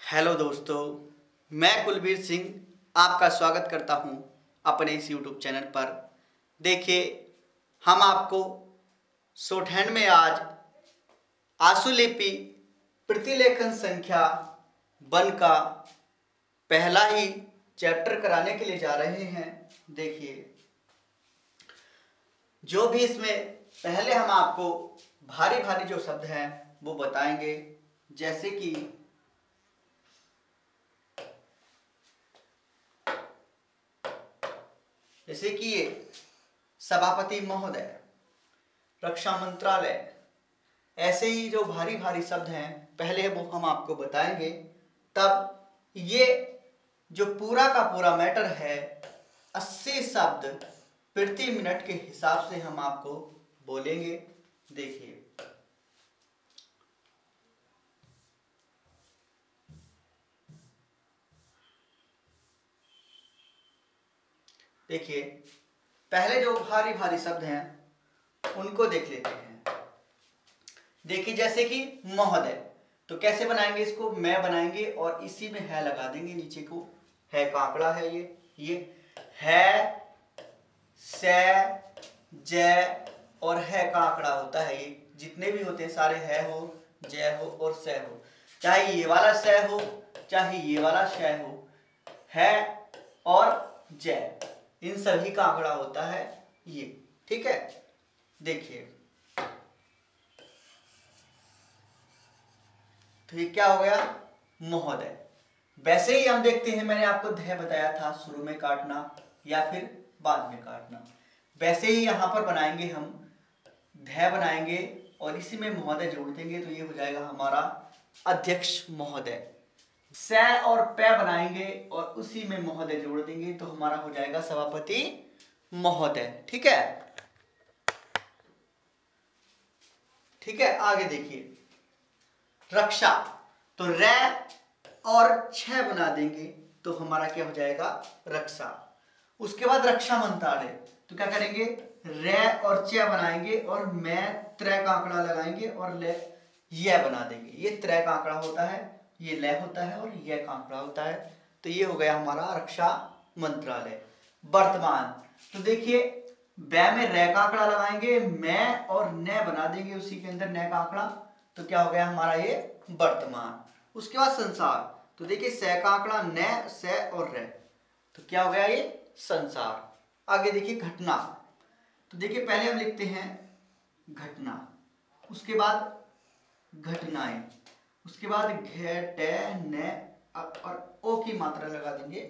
Hello दोस्तों, मैं कुलबीर सिंह आपका स्वागत करता हूं अपने इस यूट्यूब चैनल पर। देखिए, हम आपको शॉर्टहैंड में आज आशुलिपि प्रतिलेखन संख्या 1 का पहला ही चैप्टर कराने के लिए जा रहे हैं। देखिए, जो भी इसमें पहले हम आपको भारी भारी जो शब्द हैं वो बताएंगे, जैसे कि ये सभापति महोदय, रक्षा मंत्रालय, ऐसे ही जो भारी भारी शब्द हैं पहले वो हम आपको बताएंगे। तब ये जो पूरा का पूरा मैटर है 80 शब्द प्रति मिनट के हिसाब से हम आपको बोलेंगे। देखिए, पहले जो भारी भारी शब्द हैं उनको देख लेते हैं। देखिए, जैसे कि महोदय, तो कैसे बनाएंगे इसको? मैं बनाएंगे और इसी में है लगा देंगे नीचे को। है का आंकड़ा है ये है, से, जय और है का आंकड़ा होता है। ये जितने भी होते हैं सारे है हो, जय हो और से हो। चाहे ये वाला से हो, चाहे ये वाला शय हो, है और जय, इन सभी का आंकड़ा होता है ये। ठीक है, देखिए, तो ये क्या हो गया? महोदय। वैसे ही हम देखते हैं, मैंने आपको ध बताया था शुरू में काटना या फिर बाद में काटना। वैसे ही यहां पर बनाएंगे हम, ध बनाएंगे और इसी में महोदय जोड़ देंगे तो ये हो जाएगा हमारा अध्यक्ष महोदय। स और प बनाएंगे और उसी में महोदय जोड़ देंगे तो हमारा हो जाएगा सभापति महोदय। ठीक है, ठीक है। आगे देखिए, रक्षा, तो र और छ बना देंगे तो हमारा क्या हो जाएगा? रक्षा। उसके बाद रक्षा मंत्रालय, तो क्या करेंगे? र और च बनाएंगे और मैं त्र का आंकड़ा लगाएंगे और ले य बना देंगे। ये त्र का आंकड़ा होता है, ये ल होता है और य का आंकड़ा होता है। तो ये हो गया हमारा रक्षा मंत्रालय। वर्तमान, तो देखिए, बै में र का आंकड़ा लगाएंगे, मैं और न बना देंगे उसी के अंदर न का आंकड़ा, तो क्या हो गया हमारा ये वर्तमान। उसके बाद संसार, तो देखिए स का आंकड़ा न, स और र, तो क्या हो गया ये संसार। आगे देखिए घटना, तो देखिए पहले हम लिखते हैं घटना, उसके बाद घटनाएं, उसके बाद घ ट न और ओ की मात्रा लगा देंगे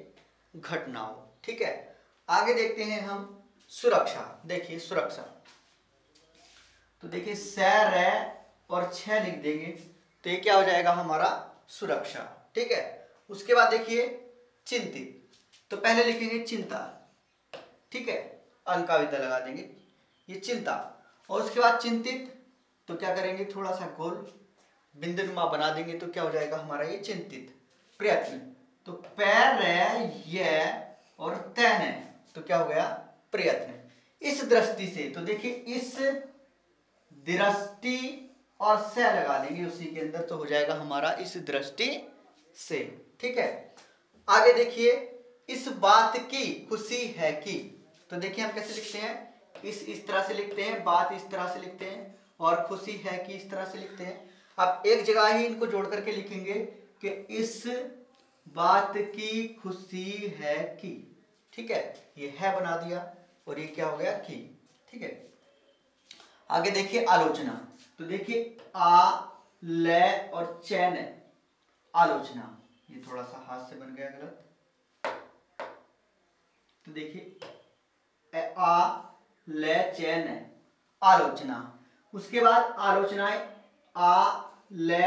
घटनाओं। ठीक है, आगे देखते हैं हम सुरक्षा। देखिए सुरक्षा, तो देखिए स र और छ लिख देंगे तो ये क्या हो जाएगा हमारा? सुरक्षा। ठीक है, उसके बाद देखिए चिंतित, तो पहले लिखेंगे चिंता। ठीक है, अंका विद्या लगा देंगे, ये चिंता। और उसके बाद चिंतित, तो क्या करेंगे? थोड़ा सा गोल बिंदुनुमा बना देंगे तो क्या हो जाएगा हमारा ये चिंतित। प्रयत्न, तो पैर ये और तैन, तो क्या हो गया? प्रयत्न। इस दृष्टि से, तो देखिए इस दृष्टि और से लगा देंगे उसी के अंदर तो हो जाएगा हमारा इस दृष्टि से। ठीक है, आगे देखिए इस बात की खुशी है कि, तो देखिए हम कैसे लिखते हैं? इस तरह से लिखते हैं, बात इस तरह से लिखते हैं और खुशी है कि इस तरह से लिखते हैं। अब एक जगह ही इनको जोड़ करके लिखेंगे कि इस बात की खुशी है कि। ठीक है, ये है बना दिया और ये क्या हो गया? कि। ठीक है, आगे देखिए आलोचना, तो देखिए आ ल और चैन, आलोचना, ये थोड़ा सा हाथ से बन गया गलत, तो देखिए आ ल चैन आलोचना। उसके बाद आलोचनाएं आ ल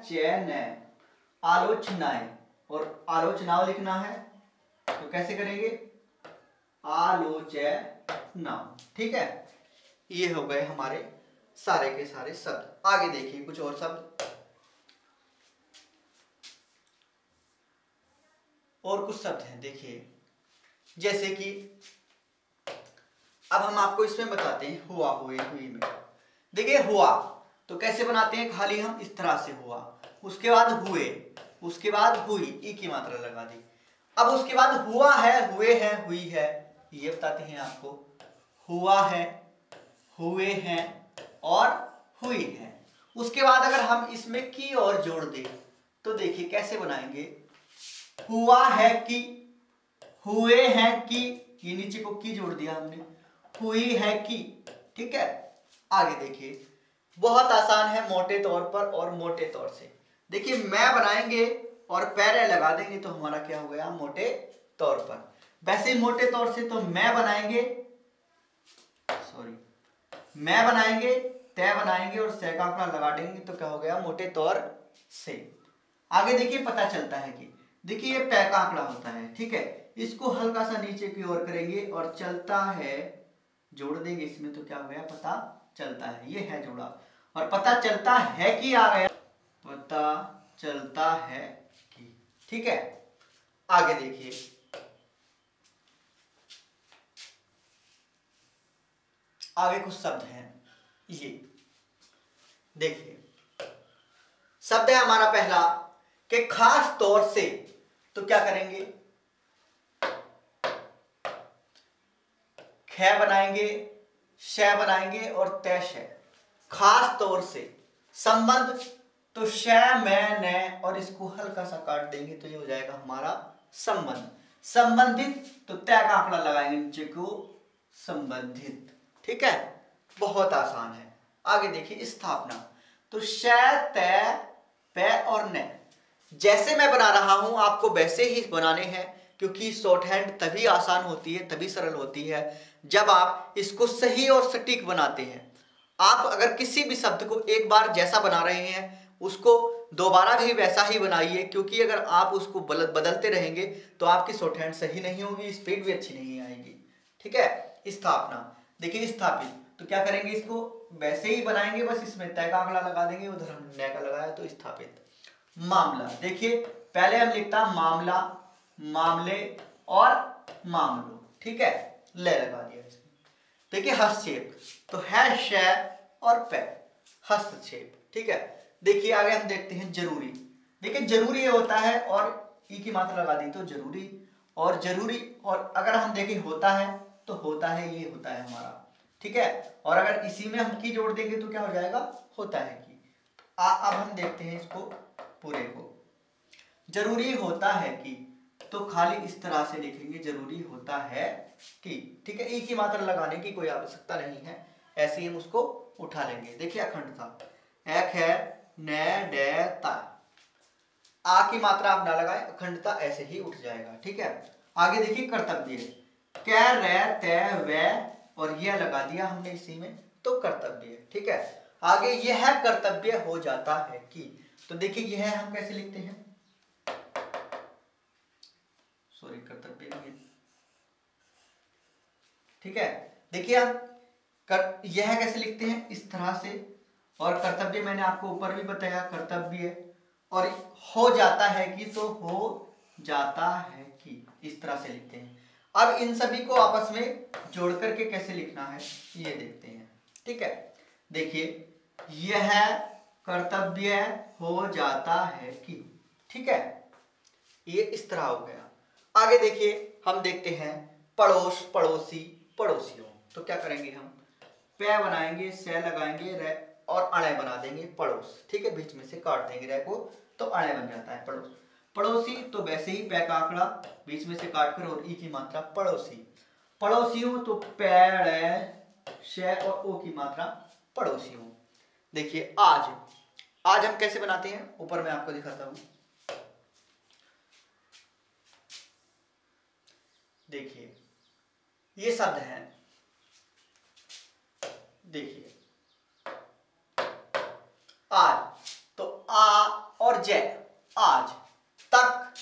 चैन आलोचनाएं, और आलोचनाओं लिखना है तो कैसे करेंगे? आलोचना। ठीक है, ये हो गए हमारे सारे के सारे शब्द। आगे देखिए कुछ और शब्द, और कुछ शब्द हैं। देखिए जैसे कि अब हम आपको इसमें बताते हैं हुआ, हुए, हुई में। देखिए हुआ तो कैसे बनाते हैं, खाली हम इस तरह से हुआ, उसके बाद हुए, उसके बाद हुई, ई की मात्रा लगा दी। अब उसके बाद हुआ है, हुए हैं, हुई है, ये बताते हैं आपको। हुआ है, हुए हैं और हुई है। उसके बाद अगर हम इसमें की और जोड़ दें तो देखिए कैसे बनाएंगे। हुआ है कि, हुए हैं कि, ये नीचे को की जोड़ दिया हमने, हुई है कि। ठीक है, आगे देखिए, बहुत आसान है मोटे तौर पर और मोटे तौर से। देखिए मैं बनाएंगे और पैरे लगा देंगे तो हमारा क्या हो गया, मोटे तौर पर। वैसे ही मोटे तौर से तो मैं बनाएंगे, सॉरी, मैं बनाएंगे, तय बनाएंगे और सै का आंकड़ा लगा देंगे तो क्या हो गया, मोटे तौर से। आगे देखिए पता चलता है कि, देखिए ये पै का आंकड़ा होता है, ठीक है, इसको हल्का सा नीचे की ओर करेंगे और चलता है जोड़ देंगे इसमें तो क्या हो गया, पता चलता है, ये है जोड़ा। और पता चलता है कि आ गया, पता चलता है कि। ठीक है, आगे देखिए, आगे कुछ शब्द हैं, ये देखिए शब्द है हमारा पहला कि खास तौर से, तो क्या करेंगे, ख बनाएंगे, श बनाएंगे और तय श। खास तौर से, संबंध तो श मैं न और इसको हल्का सा काट देंगे तो ये हो जाएगा हमारा संबंध। संबंधित तो तय का आंकड़ा लगाएंगे नीचे को, संबंधित। ठीक है, बहुत आसान है। आगे देखिए स्थापना, तो श तय प और न, जैसे मैं बना रहा हूं आपको वैसे ही बनाने हैं, क्योंकि शॉर्ट हैंड तभी आसान होती है, तभी सरल होती है जब आप इसको सही और सटीक बनाते हैं। आप अगर किसी भी शब्द को एक बार जैसा बना रहे हैं उसको दोबारा भी वैसा ही बनाइए, क्योंकि अगर आप उसको बदलते रहेंगे तो आपकी शॉर्ट हैंड सही नहीं होगी, स्पीड भी अच्छी नहीं आएगी। ठीक है, स्थापना, देखिए स्थापित तो क्या करेंगे, इसको वैसे ही बनाएंगे, बस इसमें तय का आंकड़ा लगा देंगे, उधर हम न का लगाया तो स्थापित। मामला, देखिए पहले हम लिखता मामला, मामले और मामलों। ठीक है, ले लगा दिया इसमें। देखिए हस्तक्षेप, तो है श और पे, हस्तक्षेप। ठीक है, देखिए आगे हम देखते हैं जरूरी। देखिए जरूरी ये होता है और ई की मात्रा लगा दी तो जरूरी, और जरूरी, और अगर हम देखें होता है तो होता है, ये होता है हमारा। ठीक है, और अगर इसी में हम की जोड़ देंगे तो क्या हो जाएगा, होता है की। अब हम देखते हैं इसको पूरे को। जरूरी होता है कि, तो खाली इस तरह से लिखेंगे, जरूरी होता है कि। ठीक है, ई की मात्रा लगाने की कोई आवश्यकता नहीं है, ऐसे ही हम उसको उठा लेंगे। देखिए अखंडता, एक है न डे ता, आ की मात्रा आप ना लगाए, अखंडता ऐसे ही उठ जाएगा। ठीक है, आगे देखिए कर्तव्य, कै रे तय व और यह लगा दिया हमने इसी में तो कर्तव्य। ठीक है, आगे यह कर्तव्य हो जाता है कि, तो देखिए यह हम कैसे लिखते हैं, सॉरी कर्तव्य नहीं है। ठीक है, देखिए हम यह कैसे लिखते हैं, इस तरह से, और कर्तव्य मैंने आपको ऊपर भी बताया कर्तव्य, और हो जाता है कि तो हो जाता है कि, इस तरह से लिखते हैं। अब इन सभी को आपस में जोड़ करके कैसे लिखना है ये देखते हैं। ठीक है, देखिए यह कर्तव्य हो जाता है कि। ठीक है, ये इस तरह हो गया। आगे देखिए हम देखते हैं पड़ोस, पड़ोसी, पड़ोसियों, तो क्या करेंगे हम, पे बनाएंगे, से लगाएंगे, रे और अणे बना देंगे पड़ोस। ठीक है, बीच में से काट देंगे रे को तो अणे बन जाता है पड़ोस। पड़ोसी तो वैसे ही पे का आंकड़ा बीच में से काट कर और ई की मात्रा पड़ोसी। पड़ोसियों तो पे शे और ओ की मात्रा पड़ोसियों। देखिए आज, आज हम कैसे बनाते हैं, ऊपर मैं आपको दिखाता हूं। देखिए ये शब्द है, देखिए आज तो आ और जे, आज तक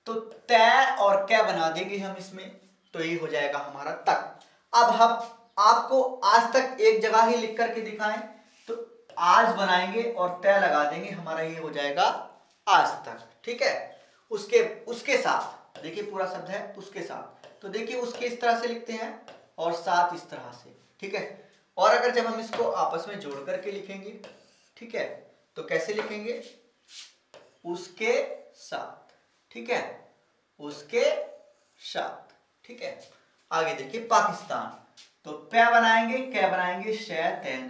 तो तय और क्या बना देंगे हम इसमें तो ये हो जाएगा हमारा तक। अब हम आपको आज तक एक जगह ही लिख करके दिखाएं तो आज बनाएंगे और तय लगा देंगे, हमारा ये हो जाएगा आज तक। ठीक है, उसके साथ देखिए पूरा शब्द है उसके साथ, तो देखिए उसके इस तरह से लिखते हैं और साथ इस तरह से, ठीक है। और अगर जब हम इसको आपस में जोड़ करके लिखेंगे, ठीक है, तो कैसे लिखेंगे, उसके साथ, ठीक है, उसके साथ, ठीक है। आगे देखिए पाकिस्तान, तो पै बनाएंगे, कै बनाएंगे, शै तैन,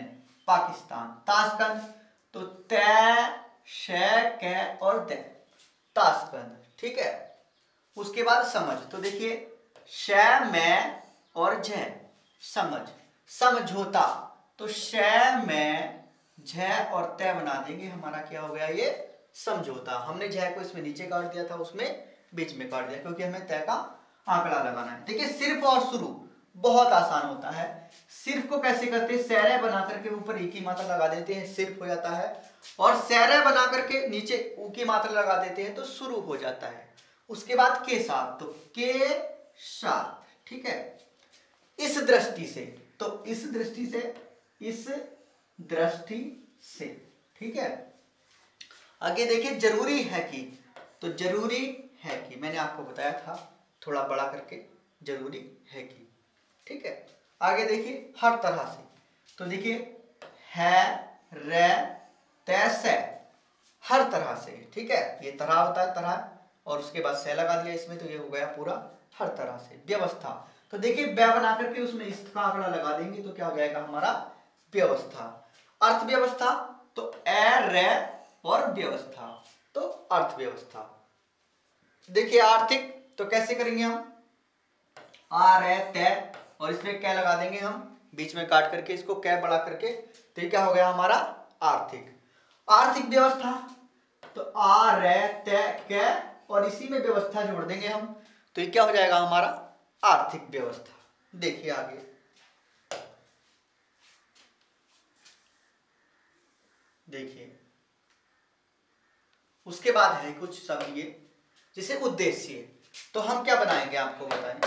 पाकिस्तान। ताशकंद, तो तै शै कै और दै, ताशकंद, ठीक है। उसके बाद समझ, तो देखिए शै मैं और झै, समझ। समझौता, तो शै मैं झै और तै बना देंगे, हमारा क्या हो गया ये समझौता। हमने झै को इसमें नीचे काट दिया था, उसमें बीच में काट दिया, क्योंकि हमें तै का आंकड़ा लगाना है। देखिए सिर्फ और शुरू बहुत आसान होता है। सिर्फ को कैसे करते हैं, सैरे बना करके ऊपर ई की मात्रा लगा देते हैं, सिर्फ हो जाता है। और सैरे बना करके नीचे ऊ की मात्रा लगा देते हैं, तो शुरू हो जाता है। उसके बाद के साथ, तो के साथ, ठीक है। इस दृष्टि से, तो इस दृष्टि से, इस दृष्टि से, ठीक है। आगे देखिए जरूरी है कि, तो जरूरी है कि मैंने आपको बताया था थोड़ा बड़ा करके, जरूरी है कि, ठीक है। आगे देखिए हर तरह से, तो देखिए है, रे, तैसे, हर तरह से, ठीक है। ये तरह होता है, तरह, और उसके बाद से लगा दिया इसमें, तो ये हो गया पूरा हर तरह से। व्यवस्था, तो देखिए बै बना करके उसमें इसका आंकड़ा लगा देंगे, तो क्या हो जाएगा हमारा व्यवस्था। अर्थव्यवस्था, तो ए, रे और व्यवस्था, तो अर्थव्यवस्था। देखिए आर्थिक, तो कैसे करेंगे हम, आ, रे, तय, और इसमें क्या लगा देंगे हम, बीच में काट करके इसको कै बड़ा करके, तो ये क्या हो गया हमारा आर्थिक। आर्थिक व्यवस्था, तो आ, रे, तय, कै, और इसी में व्यवस्था जोड़ देंगे हम, तो ये क्या हो जाएगा हमारा आर्थिक व्यवस्था। देखिए आगे, देखिए उसके बाद है कुछ शब्द ये, जैसे उद्देश्य, तो हम क्या बनाएंगे आपको बताएं,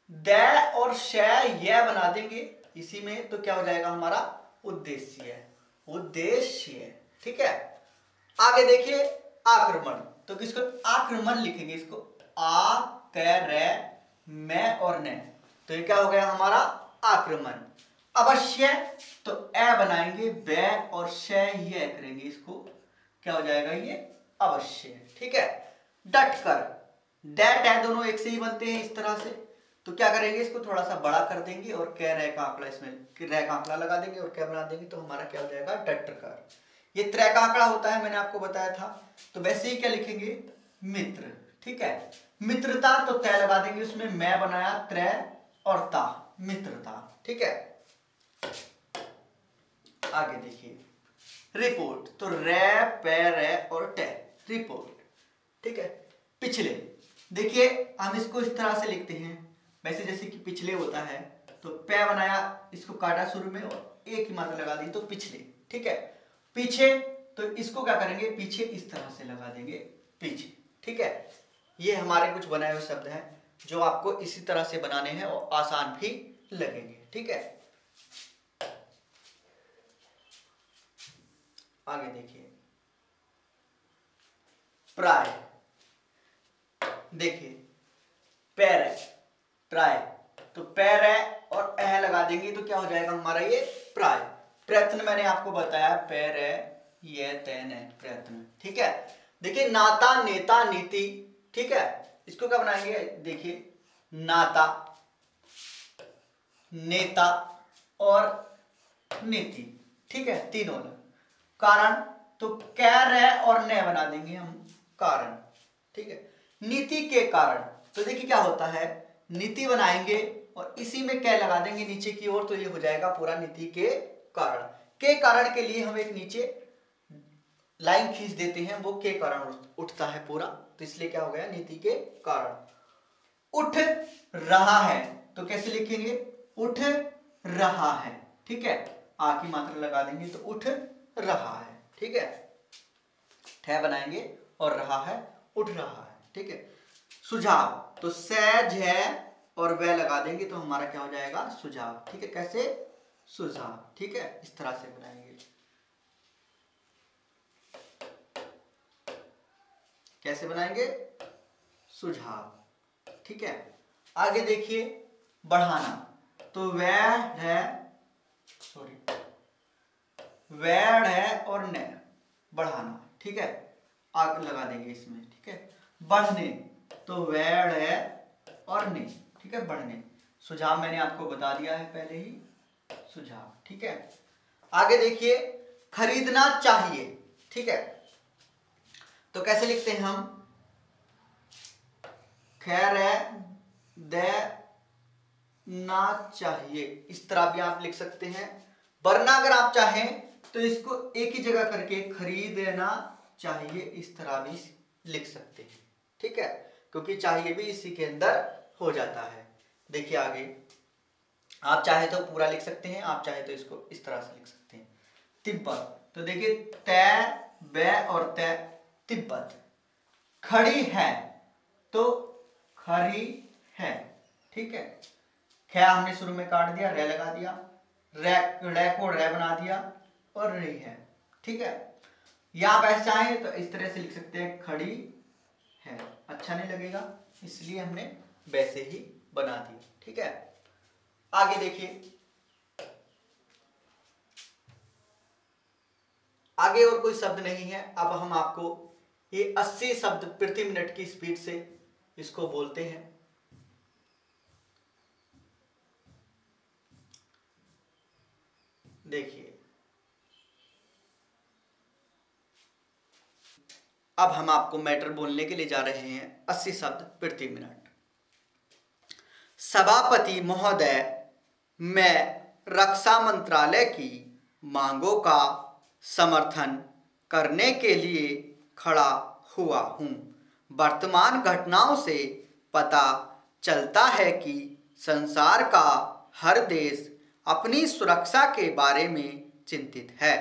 दै और शै यह बना देंगे इसी में, तो क्या हो जाएगा हमारा उद्देश्य, उद्देश्य, ठीक है। आगे देखिए आक्रमण, तो किसको आक्रमण लिखेंगे, इसको आ, कै, रे, मैं और ने, तो ये क्या हो गया हमारा आक्रमण। अवश्य, तो ए बनाएंगे, बै और शै यह करेंगे, इसको क्या हो जाएगा ये अवश्य, ठीक है। डटकर, डैट है, दोनों एक से ही बनते हैं इस तरह से, तो क्या करेंगे, इसको थोड़ा सा बड़ा कर देंगे और कै रै का आंकड़ा, इसमें रै का आंकड़ा लगा देंगे और क्या बना देंगे, तो हमारा क्या हो जाएगा डटकर। ये त्रै का आंकड़ा होता है, मैंने आपको बताया था। तो वैसे ही क्या लिखेंगे, मित्र, ठीक है। मित्रता, तो तय लगा देंगे, उसमें मैं बनाया त्रै और ता, मित्रता, ठीक है। आगे देखिए रिपोर्ट, तो रै, पै, रै और टे, रिपोर्ट, ठीक है। पिछले, देखिए हम इसको इस तरह से लिखते हैं, वैसे जैसे कि पिछले होता है, तो पै बनाया, इसको काटा शुरू में और एक ही मात्रा लगा दी, तो पिछले, ठीक है। पीछे, तो इसको क्या करेंगे, पीछे इस तरह से लगा देंगे, पीछे, ठीक है। ये हमारे कुछ बनाए हुए शब्द हैं जो आपको इसी तरह से बनाने हैं और आसान भी लगेंगे, ठीक है। आगे देखिए प्राय, देखिए पैर, प्राय, तो पैर है और एह लगा देंगे, तो क्या हो जाएगा हमारा ये प्राय। प्रयत्न मैंने आपको बताया, पैर है, ये तैन है, प्रयत्न, ठीक है। देखिए नाता, नेता, नीति, ठीक है। इसको क्या बनाएंगे, देखिए नाता, नेता और नीति, ठीक है, तीनों। कारण, तो कैर है और ने बना देंगे हम, कारण, ठीक है। नीति के कारण, तो देखिए क्या होता है, नीति बनाएंगे और इसी में क्या लगा देंगे नीचे की ओर, तो ये हो जाएगा पूरा नीति के कारण। के कारण के लिए हम एक नीचे लाइन खींच देते हैं, वो के कारण उठता है पूरा, तो इसलिए क्या हो गया नीति के कारण। उठ रहा है, तो कैसे लिखेंगे, उठ रहा है, ठीक है। आ की मात्रा लगा देंगे, तो उठ रहा है, ठीक है। ठे बनाएंगे और रहा है, उठ रहा है, ठीक है। सुझाव, तो सैज है और वह लगा देंगे, तो हमारा क्या हो जाएगा सुझाव, ठीक है। कैसे, सुझाव, ठीक है, इस तरह से बनाएंगे। कैसे बनाएंगे, सुझाव, ठीक है। आगे देखिए बढ़ाना, तो वैड है, सॉरी, वैड है और ने बढ़ाना, ठीक है, आग लगा देंगे इसमें, ठीक है। बढ़ने, तो वैड है और ने, ठीक है, बढ़ने। सुझाव मैंने आपको बता दिया है पहले ही, सुझाव, ठीक है। आगे देखिए, खरीदना चाहिए, ठीक है, तो कैसे लिखते हैं हम, खैर है दे ना चाहिए, इस तरह भी आप लिख सकते हैं। वरना अगर आप चाहें तो इसको एक ही जगह करके खरीदना चाहिए, इस तरह भी लिख सकते हैं, ठीक है, क्योंकि चाहिए भी इसी के अंदर हो जाता है। देखिए आगे, आप चाहे तो पूरा लिख सकते हैं, आप चाहे तो इसको इस तरह से लिख सकते हैं। तिब्बत, तो देखिए तै, बै और तै, तिब्बत। खड़ी है, तो खरी है, ठीक है, ख्या हमने शुरू में काट दिया, रे लगा दिया, रे को रे बना दिया और रही है, ठीक है। या आप ऐसे चाहें तो इस तरह से लिख सकते हैं, खड़ी है, अच्छा नहीं लगेगा इसलिए हमने वैसे ही बना दिया, ठीक है। आगे देखिए, आगे और कोई शब्द नहीं है। अब हम आपको ये 80 शब्द प्रति मिनट की स्पीड से इसको बोलते हैं। देखिए, अब हम आपको मैटर बोलने के लिए जा रहे हैं 80 शब्द प्रति मिनट। सभापति महोदय, मैं रक्षा मंत्रालय की मांगों का समर्थन करने के लिए खड़ा हुआ हूं। वर्तमान घटनाओं से पता चलता है कि संसार का हर देश अपनी सुरक्षा के बारे में चिंतित है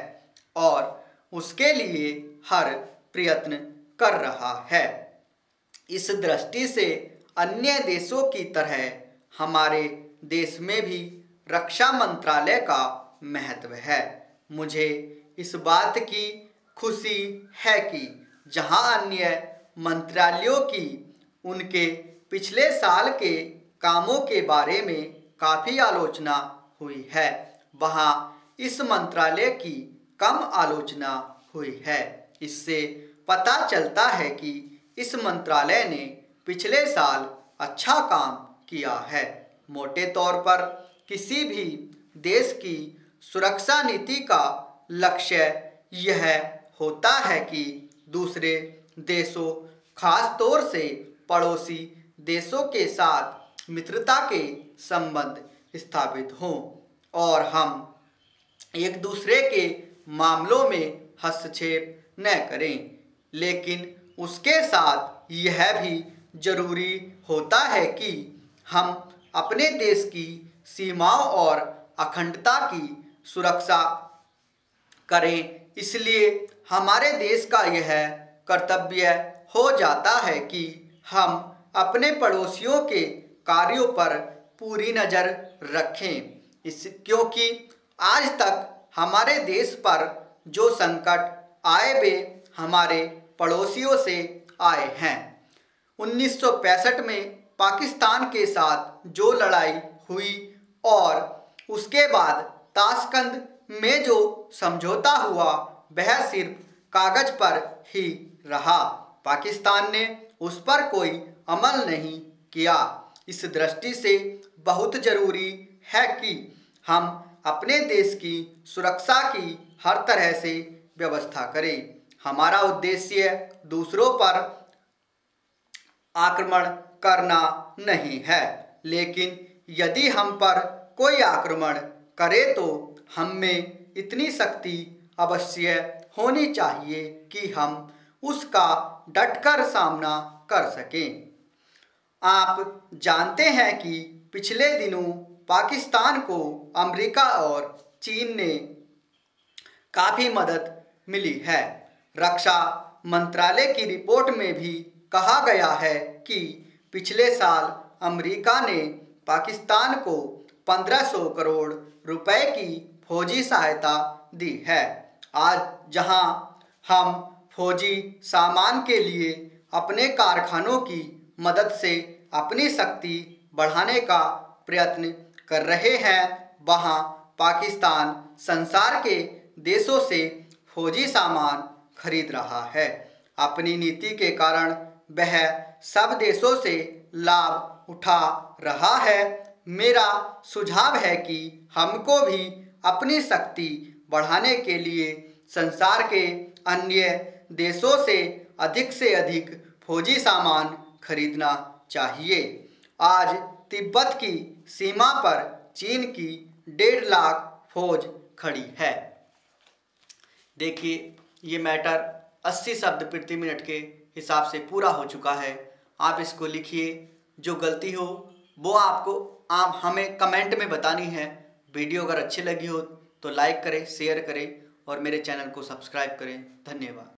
और उसके लिए हर प्रयत्न कर रहा है। इस दृष्टि से अन्य देशों की तरह हमारे देश में भी रक्षा मंत्रालय का महत्व है। मुझे इस बात की खुशी है कि जहां अन्य मंत्रालयों की उनके पिछले साल के कामों के बारे में काफ़ी आलोचना हुई है, वहां इस मंत्रालय की कम आलोचना हुई है। इससे पता चलता है कि इस मंत्रालय ने पिछले साल अच्छा काम किया है। मोटे तौर पर किसी भी देश की सुरक्षा नीति का लक्ष्य यह होता है कि दूसरे देशों, खास तौर से पड़ोसी देशों के साथ मित्रता के संबंध स्थापित हों और हम एक दूसरे के मामलों में हस्तक्षेप न करें। लेकिन उसके साथ यह भी जरूरी होता है कि हम अपने देश की सीमाओं और अखंडता की सुरक्षा करें। इसलिए हमारे देश का यह कर्तव्य हो जाता है कि हम अपने पड़ोसियों के कार्यों पर पूरी नज़र रखें, क्योंकि आज तक हमारे देश पर जो संकट आए वे हमारे पड़ोसियों से आए हैं। 1965 में पाकिस्तान के साथ जो लड़ाई हुई और उसके बाद ताशकंद में जो समझौता हुआ वह सिर्फ कागज पर ही रहा। पाकिस्तान ने उस पर कोई अमल नहीं किया। इस दृष्टि से बहुत जरूरी है कि हम अपने देश की सुरक्षा की हर तरह से व्यवस्था करें। हमारा उद्देश्य दूसरों पर आक्रमण करना नहीं है, लेकिन यदि हम पर कोई आक्रमण करे तो हम में इतनी शक्ति अवश्य होनी चाहिए कि हम उसका डटकर सामना कर सकें। आप जानते हैं कि पिछले दिनों पाकिस्तान को अमेरिका और चीन ने काफ़ी मदद मिली है। रक्षा मंत्रालय की रिपोर्ट में भी कहा गया है कि पिछले साल अमेरिका ने पाकिस्तान को 1500 करोड़ रुपए की फौजी सहायता दी है। आज जहां हम फौजी सामान के लिए अपने कारखानों की मदद से अपनी शक्ति बढ़ाने का प्रयत्न कर रहे हैं, वहां पाकिस्तान संसार के देशों से फौजी सामान खरीद रहा है। अपनी नीति के कारण वह सब देशों से लाभ उठा रहा है। मेरा सुझाव है कि हमको भी अपनी शक्ति बढ़ाने के लिए संसार के अन्य देशों से अधिक फौजी सामान खरीदना चाहिए। आज तिब्बत की सीमा पर चीन की 1.5 लाख फौज खड़ी है। देखिए, ये मैटर 80 शब्द प्रति मिनट के हिसाब से पूरा हो चुका है। आप इसको लिखिए, जो गलती हो वो आप हमें कमेंट में बतानी है। वीडियो अगर अच्छी लगी हो तो लाइक करें, शेयर करें और मेरे चैनल को सब्सक्राइब करें। धन्यवाद।